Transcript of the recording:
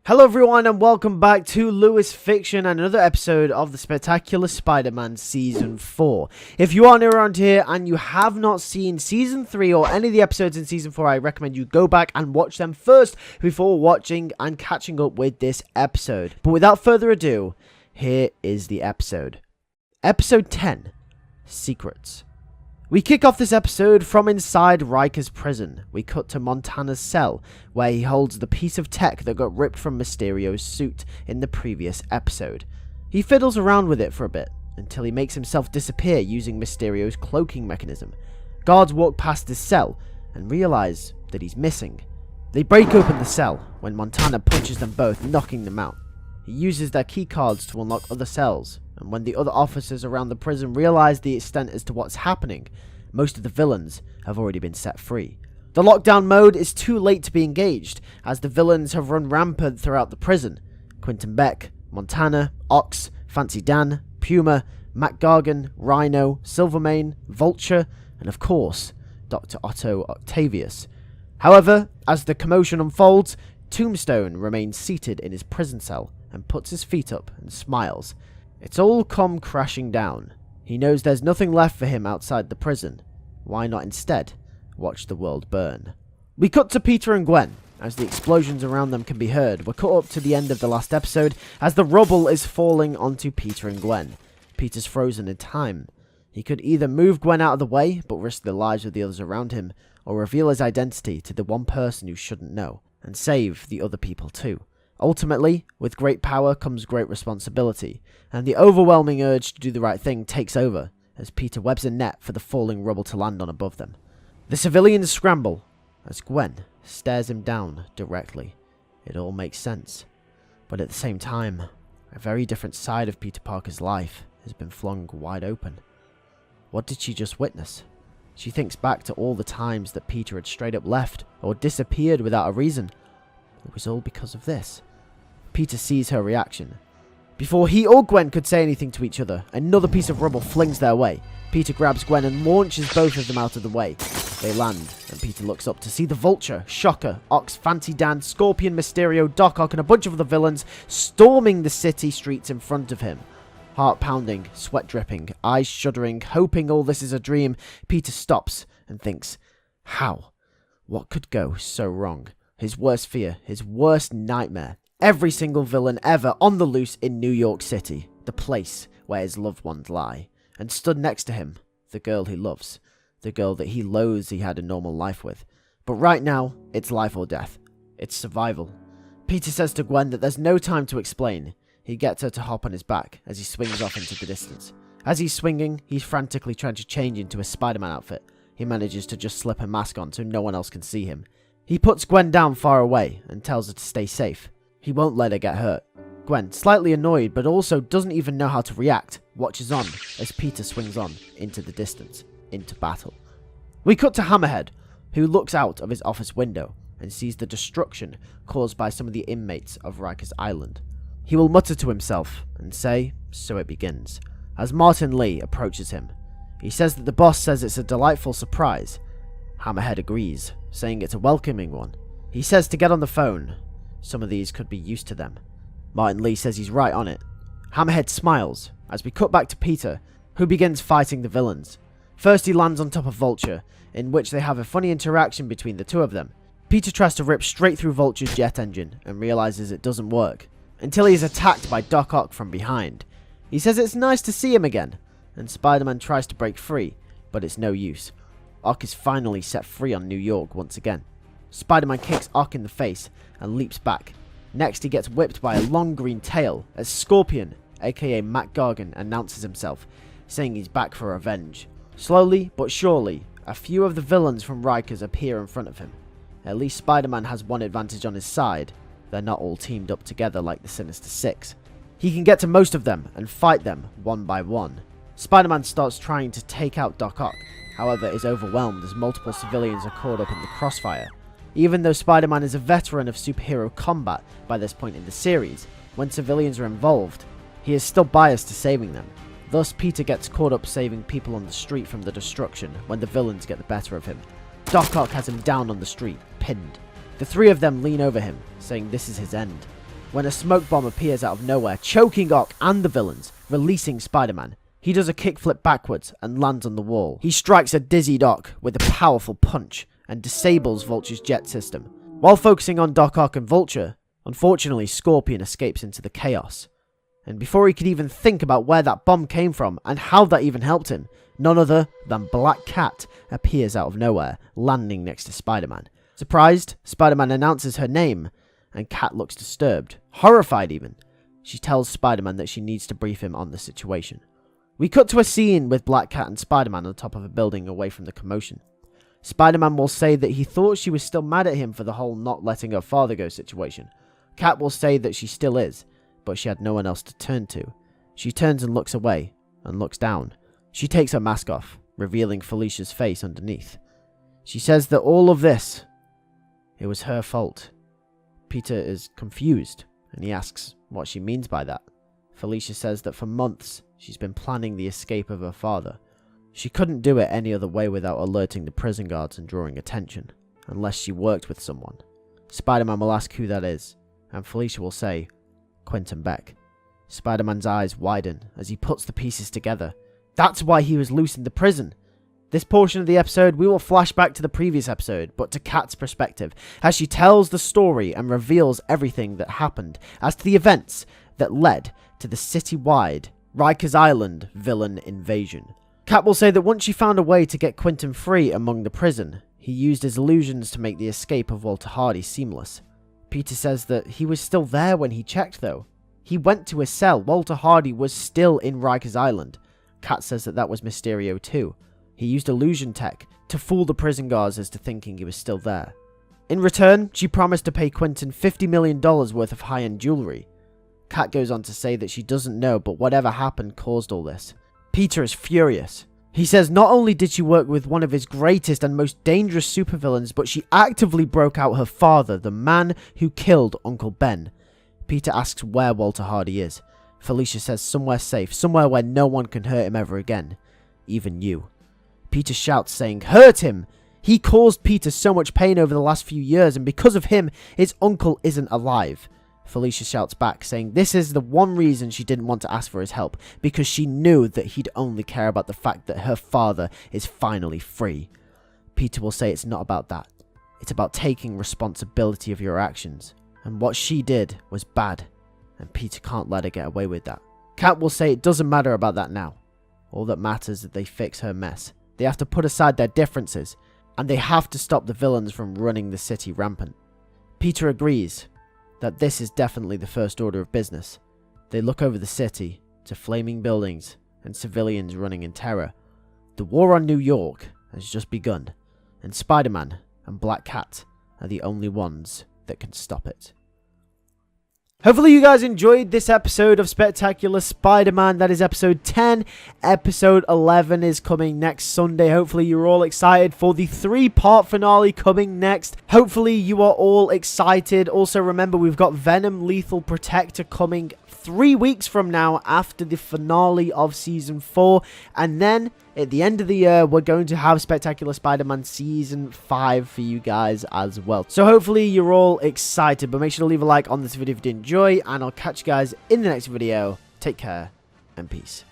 Hello everyone and welcome back to LewisFiction and another episode of the Spectacular Spider-Man Season 4. If you are new around here and you have not seen Season 3 or any of the episodes in Season 4, I recommend you go back and watch them first before watching and catching up with this episode. But without further ado, here is the episode. Episode 10, Secrets. We kick off this episode from inside Riker's prison. We cut to Montana's cell, where he holds the piece of tech that got ripped from Mysterio's suit in the previous episode. He fiddles around with it for a bit, until he makes himself disappear using Mysterio's cloaking mechanism. Guards walk past his cell, and realize that he's missing. They break open the cell, when Montana punches them both, knocking them out. He uses their keycards to unlock other cells, and when the other officers around the prison realize the extent as to what's happening, most of the villains have already been set free. The lockdown mode is too late to be engaged, as the villains have run rampant throughout the prison. Quentin Beck, Montana, Ox, Fancy Dan, Puma, Matt Gargan, Rhino, Silvermane, Vulture, and of course, Dr. Otto Octavius. However, as the commotion unfolds, Tombstone remains seated in his prison cell and puts his feet up and smiles. It's all come crashing down. He knows there's nothing left for him outside the prison. Why not instead watch the world burn? We cut to Peter and Gwen. As the explosions around them can be heard, we're cut up to the end of the last episode as the rubble is falling onto Peter and Gwen. Peter's frozen in time. He could either move Gwen out of the way, but risk the lives of the others around him, or reveal his identity to the one person who shouldn't know, and save the other people too. Ultimately, with great power comes great responsibility, and the overwhelming urge to do the right thing takes over, as Peter webs a net for the falling rubble to land on above them. The civilians scramble, as Gwen stares him down directly. It all makes sense. But at the same time, a very different side of Peter Parker's life has been flung wide open. What did she just witness? She thinks back to all the times that Peter had straight up left, or disappeared without a reason. It was all because of this. Peter sees her reaction. Before he or Gwen could say anything to each other, another piece of rubble flings their way. Peter grabs Gwen and launches both of them out of the way. They land, and Peter looks up to see the Vulture, Shocker, Ox, Fancy Dan, Scorpion, Mysterio, Doc Ock, and a bunch of other villains storming the city streets in front of him. Heart pounding, sweat dripping, eyes shuddering, hoping all this is a dream, Peter stops and thinks, how? What could go so wrong? His worst fear, his worst nightmare. Every single villain ever on the loose in New York City, the place where his loved ones lie. And stood next to him, the girl he loves, the girl that he loathes he had a normal life with. But right now, it's life or death. It's survival. Peter says to Gwen that there's no time to explain. He gets her to hop on his back as he swings off into the distance. As he's swinging, he's frantically trying to change into a Spider-Man outfit. He manages to just slip a mask on so no one else can see him. He puts Gwen down far away and tells her to stay safe. He won't let her get hurt. Gwen, slightly annoyed but also doesn't even know how to react, watches on as Peter swings on into the distance, into battle. We cut to Hammerhead, who looks out of his office window and sees the destruction caused by some of the inmates of Rikers Island. He will mutter to himself and say, so it begins, as Martin Lee approaches him. He says that the boss says it's a delightful surprise. Hammerhead agrees, saying it's a welcoming one. He says to get on the phone. Some of these could be used to them. Martin Lee says he's right on it. Hammerhead smiles, as we cut back to Peter, who begins fighting the villains. First he lands on top of Vulture, in which they have a funny interaction between the two of them. Peter tries to rip straight through Vulture's jet engine, and realizes it doesn't work, until he is attacked by Doc Ock from behind. He says it's nice to see him again, and Spider-Man tries to break free, but it's no use. Ock is finally set free on New York once again. Spider-Man kicks Ock in the face and leaps back. Next he gets whipped by a long green tail as Scorpion, aka Matt Gargan, announces himself, saying he's back for revenge. Slowly but surely, a few of the villains from Rikers appear in front of him. At least Spider-Man has one advantage on his side. They're not all teamed up together like the Sinister Six. He can get to most of them and fight them one by one. Spider-Man starts trying to take out Doc Ock, however is overwhelmed as multiple civilians are caught up in the crossfire. Even though Spider-Man is a veteran of superhero combat by this point in the series, when civilians are involved, he is still biased to saving them. Thus, Peter gets caught up saving people on the street from the destruction when the villains get the better of him. Doc Ock has him down on the street, pinned. The three of them lean over him, saying this is his end. when a smoke bomb appears out of nowhere, choking Ock and the villains, releasing Spider-Man. He does a kickflip backwards and lands on the wall. He strikes a dizzied Ock with a powerful punch and disables Vulture's jet system. While focusing on Doc Ock and Vulture, unfortunately Scorpion escapes into the chaos. And before he could even think about where that bomb came from and how that even helped him, none other than Black Cat appears out of nowhere, landing next to Spider-Man. Surprised, Spider-Man announces her name, and Cat looks disturbed, horrified even. She tells Spider-Man that she needs to brief him on the situation. We cut to a scene with Black Cat and Spider-Man on top of a building away from the commotion. Spider-Man will say that he thought she was still mad at him for the whole not letting her father go situation. Cat will say that she still is, but she had no one else to turn to. She turns and looks away, and looks down. She takes her mask off, revealing Felicia's face underneath. She says that all of this, it was her fault. Peter is confused, and he asks what she means by that. Felicia says that for months, she's been planning the escape of her father. She couldn't do it any other way without alerting the prison guards and drawing attention, unless she worked with someone. Spider-Man will ask who that is, and Felicia will say, Quentin Beck. Spider-Man's eyes widen as he puts the pieces together. That's why he was loose in the prison. This portion of the episode, we will flash back to the previous episode, but to Kat's perspective, as she tells the story and reveals everything that happened as to the events that led to the city-wide Rikers Island villain invasion. Kat will say that once she found a way to get Quentin free among the prison, he used his illusions to make the escape of Walter Hardy seamless. Peter says that he was still there when he checked though. He went to his cell. Walter Hardy was still in Rikers Island. Kat says that was Mysterio too. He used illusion tech to fool the prison guards as to thinking he was still there. In return, she promised to pay Quentin $50 million worth of high-end jewelry. Kat goes on to say that she doesn't know, but whatever happened caused all this. Peter is furious. He says not only did she work with one of his greatest and most dangerous supervillains, but she actively broke out her father, the man who killed Uncle Ben. Peter asks where Walter Hardy is. Felicia says somewhere safe, somewhere where no one can hurt him ever again. Even you. Peter shouts saying, hurt him! He caused Peter so much pain over the last few years, and because of him, his uncle isn't alive. Felicia shouts back, saying this is the one reason she didn't want to ask for his help, because she knew that he'd only care about the fact that her father is finally free. Peter will say it's not about that. It's about taking responsibility of your actions, and what she did was bad, and Peter can't let her get away with that. Kat will say it doesn't matter about that now. All that matters is that they fix her mess. They have to put aside their differences, and they have to stop the villains from running the city rampant. Peter agrees that this is definitely the first order of business. They look over the city to flaming buildings and civilians running in terror. The war on New York has just begun, and Spider-Man and Black Cat are the only ones that can stop it. Hopefully you guys enjoyed this episode of Spectacular Spider-Man. That is episode 10. Episode 11 is coming next Sunday. Hopefully you're all excited for the 3-part finale coming next. Hopefully you are all excited. Also remember, we've got Venom Lethal Protector coming 3 weeks from now after the finale of Season 4. And then at the end of the year, we're going to have Spectacular Spider-Man Season 5 for you guys as well. So hopefully you're all excited, but make sure to leave a like on this video if you did enjoy, and I'll catch you guys in the next video. Take care, and peace.